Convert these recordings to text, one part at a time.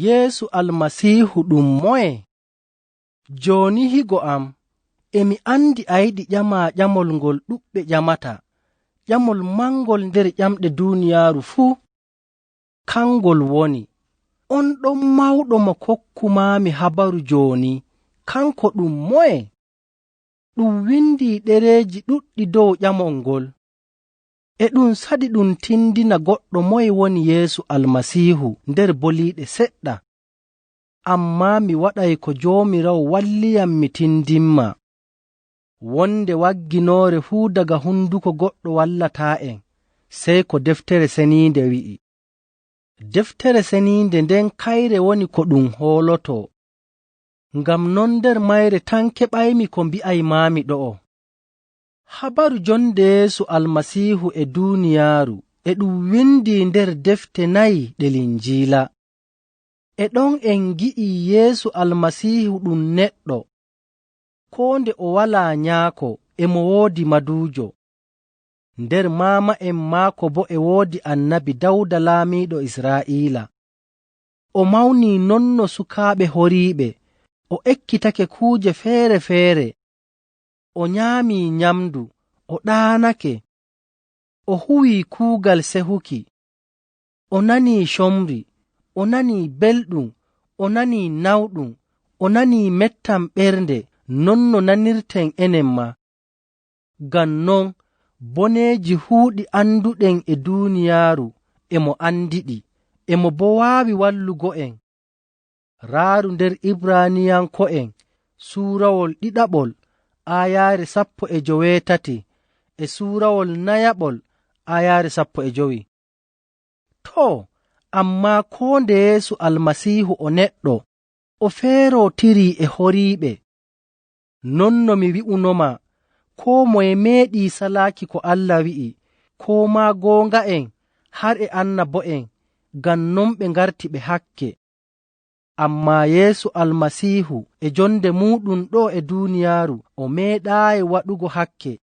Yeesu Almasiihu ɗum moye? Joni higo am, emi andi a yiɗi ƴama ƴamol ngol ɗuɓɓe ƴamata, ƴamol mangol nder ƴamɗe duniyaaru fuu. Kangol woni, on ɗon mawɗo mo kokkumaami habaru joni, kanko ɗum moye? Ɗum windi ɗereeji ɗuɗɗi dow ƴamol ngol. E ɗum saɗi ɗum tindina goɗɗo moye woni Yeesu Almasiihu nder boliiɗe seɗɗa. Amma mi waɗay ko Joomiraawo walliyam mi tindinma. Wonde wagginoore fuu daga hunduko goɗɗo wallata'en, sey ko deftere seniinde wi'i. Deftere seniinde nden kayre woni ko ɗum hooloto. Ngam non nder mayre tan keɓaymi ko mbi'aymaami ɗo'o. Habaru jonde Yeesu Almasiihu e duniyaaru e ɗum windi nder defte 4 ɗe Linjiila. E ɗon en gi'i Yeesu Almasiihu ɗum neɗɗo, koo nde o walaa nyaako e mo woodi maduujo. Nder maama'en maako bo e woodi annabi Dawda laamiiɗo Israa'iila. O mawnii nonno sukaaɓe horiiɓe, o ekkitake kuuje feere-feere, o nyaamii nyamdu, o ɗaanake, o huwii kuugal sehuki, o nanii comri, o nanii belɗum, o nanii nawɗum, o nanii mettam ɓernde, nonno nanirten enen ma. Ngam non boneeji huuɗi anduɗen e duuniyaaru e mo andiɗi, e mo bo waawi wallugo'en. Raaru nder Ibraniyanko'en suurawol 2 aayaare 18 e suurawol 4 aayaare 15. To, amma koo nde Yeesu Almasiihu o neɗɗo, o feerotirii e horiiɓe. Non no mi wi'unoma, koo moye meeɗii salaaki ko Allah wi'i, koo maa goonga'en har e annabo'en, ngam non ɓe ngarti ɓe hakke. Amma Yeesu Almasiihu e jonde muɗum ɗo e duuniyaaru o meeɗaayi waɗugo hakke,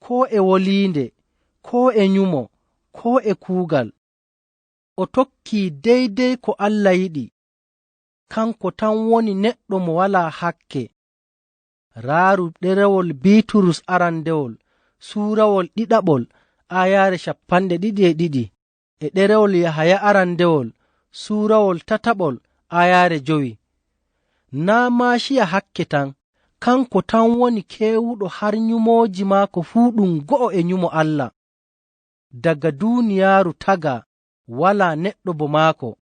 koo e woliinde, koo e nyumo, koo e kuugal. O tokkii deydey ko Allah yiɗi. Kanko tan woni neɗɗo mo walaa hakke. Raaru ɗerewol Biiturus arandewol suurawol 2 aayaare 22 e ɗerewol Yahaya arandewol suurawol 3 aayaare 5. Naa maashiya hakke tan, kanko tan woni keewuɗo har nyumooji maako fuu ɗum go'o e nyumo Allah. Daga duuniyaaru taga walaa neɗɗo bo maako.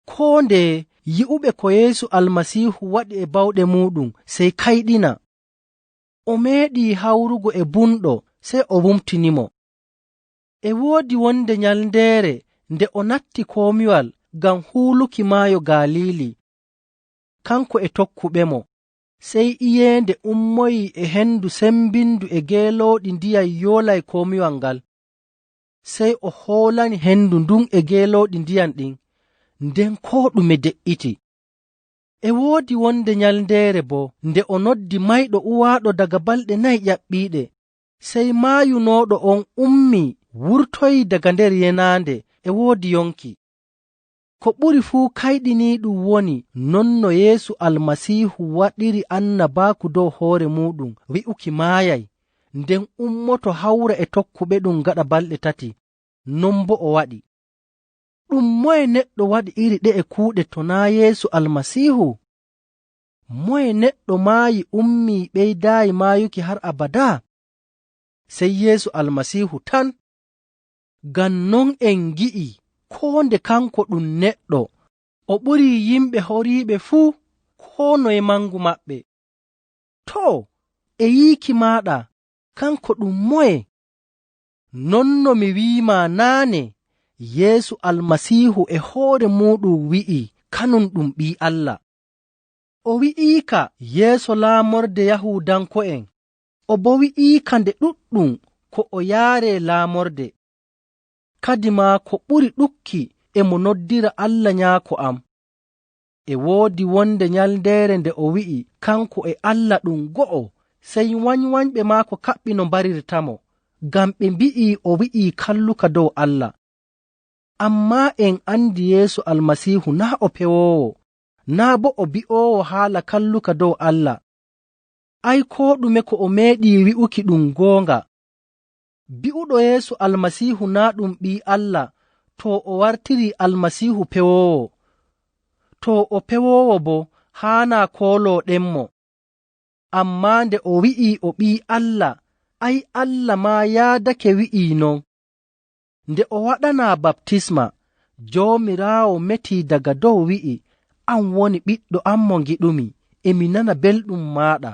Koo nde yi'uɓe ko Yeesu Almasiihu waɗi e bawɗe muɗum sey kayɗina. O meeɗii hawrugo e bunɗo sey o wumtinimo. E woodi wonde nyalndeere nde o natti komiwal ngam huuluki maayo Galiili, kanko e tokkuɓemo, sey iyeende ummoyi e hendu sembindu e geelooɗi ndiyam yoolay komiwal ngal. Sey o hoolani hendu ndun e geelooɗi ndiyam ɗin, nden koo ɗume de'iti. E woodi wonde nyalndeere bo nde o noddi mayɗo uwaaɗo daga balɗe 4 ƴaɓɓiiɗe, sey maayunooɗo on ummii wurtoyi daga nder yenaande e woodi yonki. Ko ɓuri fuu kayɗiniiɗum woni nonno Yeesu Almasiihu waɗiri annabaaku dow hoore muɗum wi'uki maayay, nden ummoto hawra e tokkuɓe ɗum gaɗa balɗe 3, non bo o waɗi. Ɗum moye neɗɗo waɗi iri ɗe e kuuɗe to naa Yeesu Almasiihu? Moye neɗɗo maayi ummii ɓeydaayi maayuki har abada? Sey Yeesu Almasiihu tan. Ngam non en gi'i koo nde kanko ɗum neɗɗo, o ɓurii yimɓe horiiɓe fuu koo noye mangu maɓɓe. To, e yiiki maaɗa, kanko ɗum moye? Nonno mi wi'ima naane, Yeesu Almasiihu e hoore muɗum wi'i kanum ɗum Ɓii Allah. O wi'iika yeeso laamorde Yahuudanko'en, o bo wi'iika nde ɗuɗɗum ko o yaare laamorde. Kadi maa ko ɓuri ɗukki e mo noddira Allah nyaako am. E woodi wonde nyalndeere nde o wi'i kanko e Allah ɗum go'o, sey wanywanyɓe maako kaɓɓi no mbarirtamo, ngam ɓe mbi'i o wi'ii kalluka dow Allah. Ammaa en andi Yeesu Almasiihu naa o pewoowo, naa bo o bi'oowo haala kalluka dow Allah. Ay koo ɗume ko o meeɗii wi'uki ɗum goonga. Bi'uɗo Yeesu Almasiihu naa ɗum ɓii Allah to o wartiri Almasiihu pewoowo. To o pewoowo bo haanaa koolooɗenmo. Ammaa nde o wi'ii o ɓii Allah, ay Allah maa yaadake wi'ii non. Nde o waɗanaa baptisma, Joomiraawo metii daga dow wi'i, an woni ɓiɗɗo am mo ngiɗumi, emi nana belɗum maaɗa.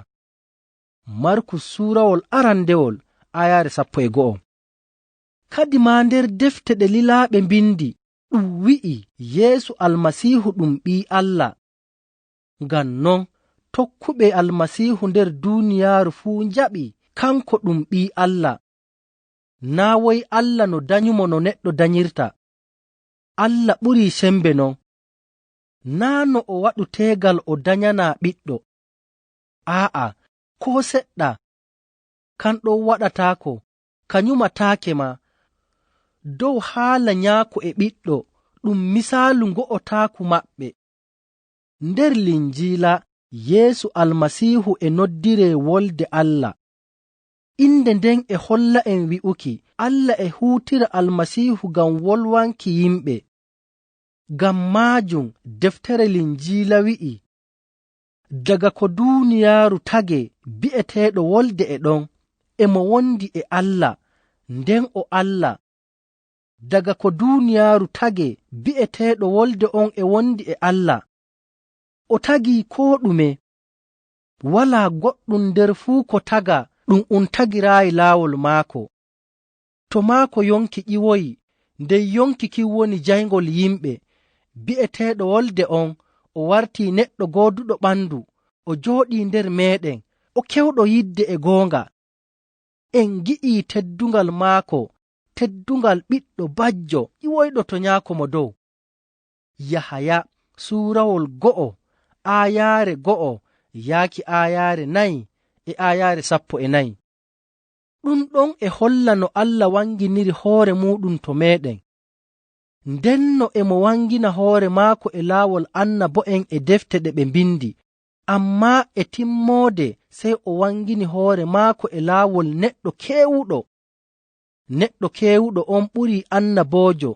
Markus suurawol arandewol ayaare 11. Kadi maa nder defte ɗe lilaaɓe mbindi ɗum wi'i Yeesu Almasiihu ɗum ɓii Allah. Ngam non tokkuɓe Almasiihu nder duuniyaaru fuu njaɓi kanko ɗum ɓii Allah. Naa woy Allah no danyumo no neɗɗo danyirta. Allah ɓurii sembe non. Naa no o waɗu teegal o danyanaa ɓiɗɗo. Aa'a, koo seɗɗa. Kanɗon waɗataako, ka nyumataake ma. Dow haala nyaako e ɓiɗɗo ɗum misaalu ngo'otaaku maɓɓe. Nder Linjiila, Yeesu Almasiihu e noddiree wolde Allah. Inde nden e holla en wi'uki Allah e huutira Almasiihu ngam wolwanki yimɓe. Ngam maajum deftere Linjiila wi'i, daga ko duuniyaaru tage bi'eteeɗo wolde e ɗon, emo wondi e Allah, nden o Allah. Daga ko duuniyaaru tage bi'eteeɗo wolde on e wondi e Allah. O tagii koo ɗume. Walaa goɗɗum nder fuu ko taga ɗum tagiraayi laawol maako. To maako yonki ƴiwoyi, nden yonki kin woni jayngol yimɓe, bi'eteeɗo wolde on o wartii neɗɗo gooduɗo ɓandu, o jooɗii nder meeɗen, o kewɗo yidde e goonga. En ngi'ii teddungal maako, teddungal ɓiɗɗo bajjo ƴiwoyɗo to nyaako mo dow. Yahaya suurawol 2 aayaare 2 yaaki aayaare 4 e aayaare 14. Ɗum ɗon e holla no Allah wanginiri hoore muɗum to meeɗen. Ndenno emo wangina hoore maako e laawol annabo'en e defte ɗe ɓe mbindi, ammaa e timmoode sey o wangini hoore maako e laawol neɗɗo keewuɗo. Neɗɗo keewuɗo on ɓurii annaboojo.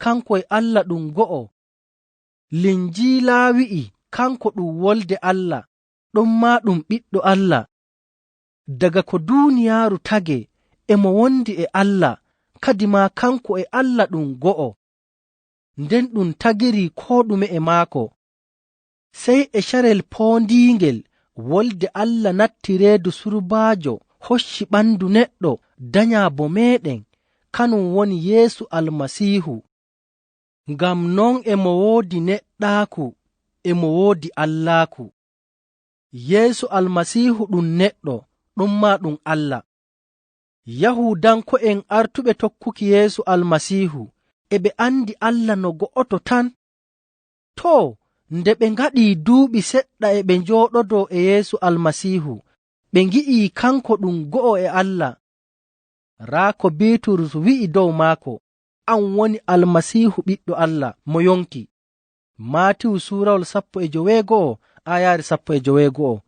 Kanko e Allah ɗum go'o. Linjiila wi'i kanko ɗum wolde Allah, ɗon maa ɗum ɓiɗɗo Allah. Daga ko duuniyaaru tage emo wondi e Allah, kadi maa kanko e Allah ɗum go'o. Nden ɗum tagiri koo ɗume e maako. Sey e carel poondiingel wolde Allah natti reedu surbaajo, hocci ɓandu neɗɗo danyaa bo meeɗen, kanum woni Yeesu Almasiihu. Ngam non emo woodi neɗɗaaku, emo woodi Allaaku. Yeesu Almasiihu ɗum neɗɗo, ɗum maa ɗum Allah. Yahuudanko'en artuɓe tokkuki Yeesu Almasiihu e ɓe andi Allah no go'oto tan. Too, nde ɓe ngaɗii duuɓi seɗɗa e ɓe njooɗodoo e Yeesu Almasiihu, ɓe ngi'ii kanko ɗum go'o e Allah. Raa ko Biiturus wi'i dow maako, an woni Almasiihu ɓiɗɗo Allah mo yonki. Maatiwu suurawol 19 aayaare 19.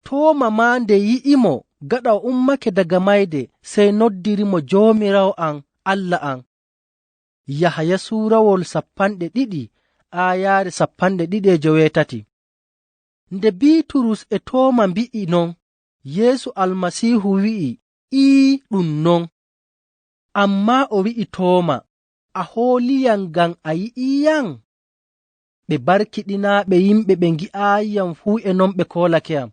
Tooma maa nde yi'imo gaɗa o ummake daga mayde, sey noddirimo Joomiraawo an, Allah an. Yahaya suurawol 20 aayaare 28. Nde Biiturus e Tooma mbi'i non, Yeesu Almasiihu wi'i, ɗum non. Ammaa o wi'i Tooma, a hooliyam ngam a yi'iyam? Ɓe barkiɗinaaɓe yimɓe ɓe ngi'aayiyam fuu e non ɓe koolakeyam.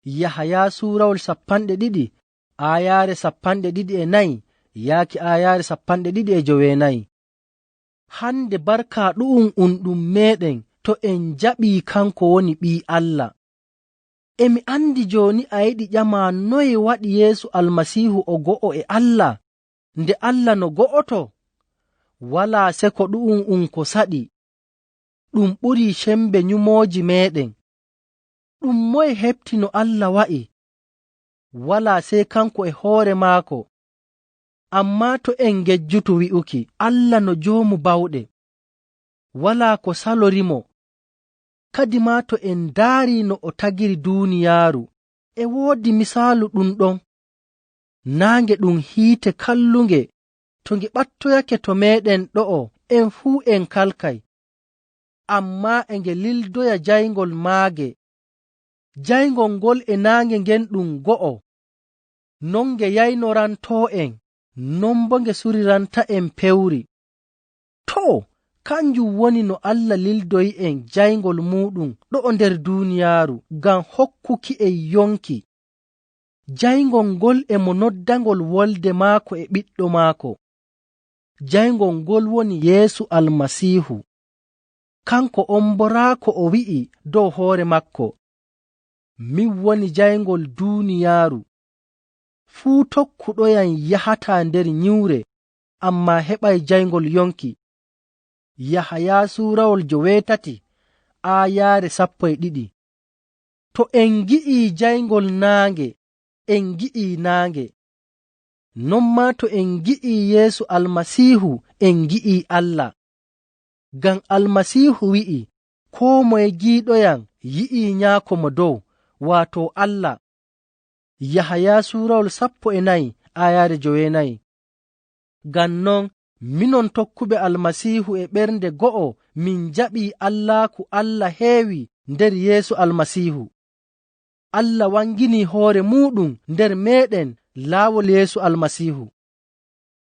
Yahaya suurawol 20 aayaare 24 yaaki aayaare 29. Hande barka ɗum meeɗen to en jaɓii kanko woni ɓii Allah. Emi andi jooni a yiɗi ƴama noye waɗi Yeesu Almasiihu o go'o e Allah, nde Allah no go'oto? Walaa seko ɗum ko saɗi. Ɗum ɓurii sembe nyumooji meeɗen. Ɗum moye heɓti no Allah wa'i? Walaa sey kanko e hoore maako. Ammaa to en ngejjutu wi'uki Allah no joomu bawɗe, walaa ko salorimo. Kadi maa to en ndaari no o tagiri duuniyaaru, e woodi misaalu ɗum ɗon. Naange ɗum hiite kallunge, to nge ɓattoyake to meeɗen ɗo'o, en fuu en kalkay. Ammaa e nge lildoya jayngol maage. Jayngol ngol e naange ngen ɗum go'o. Non nge yaynorantoo en, non bo nge suriranta en pewri. Too, kanjum woni no Allah lildoyi en jayngol muɗum ɗo'o nder duuniyaaru ngam hokkuki en yonki. Jayngol ngol e mo noddangol wolde maako e ɓiɗɗo maako. Jayngol ngol woni Yeesu Almasiihu. Kanko on boraako o wi'i dow hoore makko, min woni jayngol duuniyaaru. Fuu tokkuɗoyam yahataa nder nyiwre, amma heɓay jayngol yonki. Yahaya suurawol 8 aayaare 12. To en gi'ii jayngol naange, en gi'ii naange. Non maa to en gi'ii Yeesu Almasiihu, en gi'ii Allah. Ngam Almasiihu wi'i, koo moye giiɗoyam yi'ii nyaako mo dow, waato Allah. Yahaya suurawol 14 aayaare 9. Ngam non minon tokkuɓe Almasiihu e ɓernde go'o min njaɓii Allaaku Allah heewi nder Yeesu Almasiihu. Allah wangini hoore muɗum nder meeɗen laawol Yeesu Almasiihu.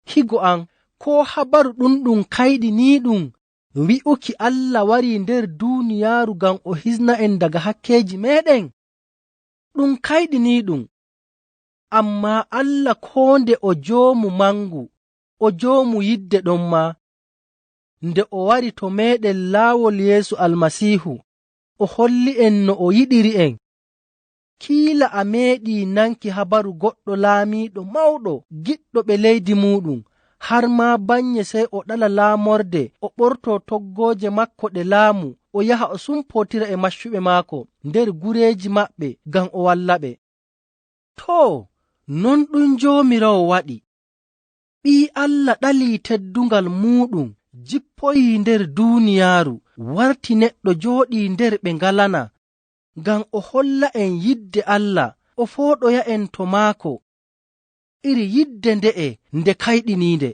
Higo am, ko habaru ɗum kayɗiniiɗum wi'uki Allah wari nder duuniyaaru ngam o hisna en daga hakkeeji meeɗen? Ɗum kayɗiniiɗum. Ammaa Allah koo nde o joomu mangu, o joomu yidde ɗon ma, nde o wari to meeɗen laawol Yeesu Almasiihu, o holli en no o yiɗiri en. Kiila a meeɗii nanki habaru goɗɗo laamiiɗo mawɗo giɗɗo ɓe leydi muɗum, har ma banye sey o ɗala laamorde, o ɓorto toggooje makko ɗe laamu, o yaha o sumpotira e maccuɓe maako nder gureeji maɓɓe ngam o wallaɓe. Too, non ɗum Joomiraawo waɗi. Ɓii Allah ɗalii teddungal muɗum, jippoyii nder duuniyaaru, warti neɗɗo jooɗii nder ɓe ngalana, ngam o holla en yidde Allah, o fooɗoya en to maako. Iri yidde nde'e nde kayɗiniinde.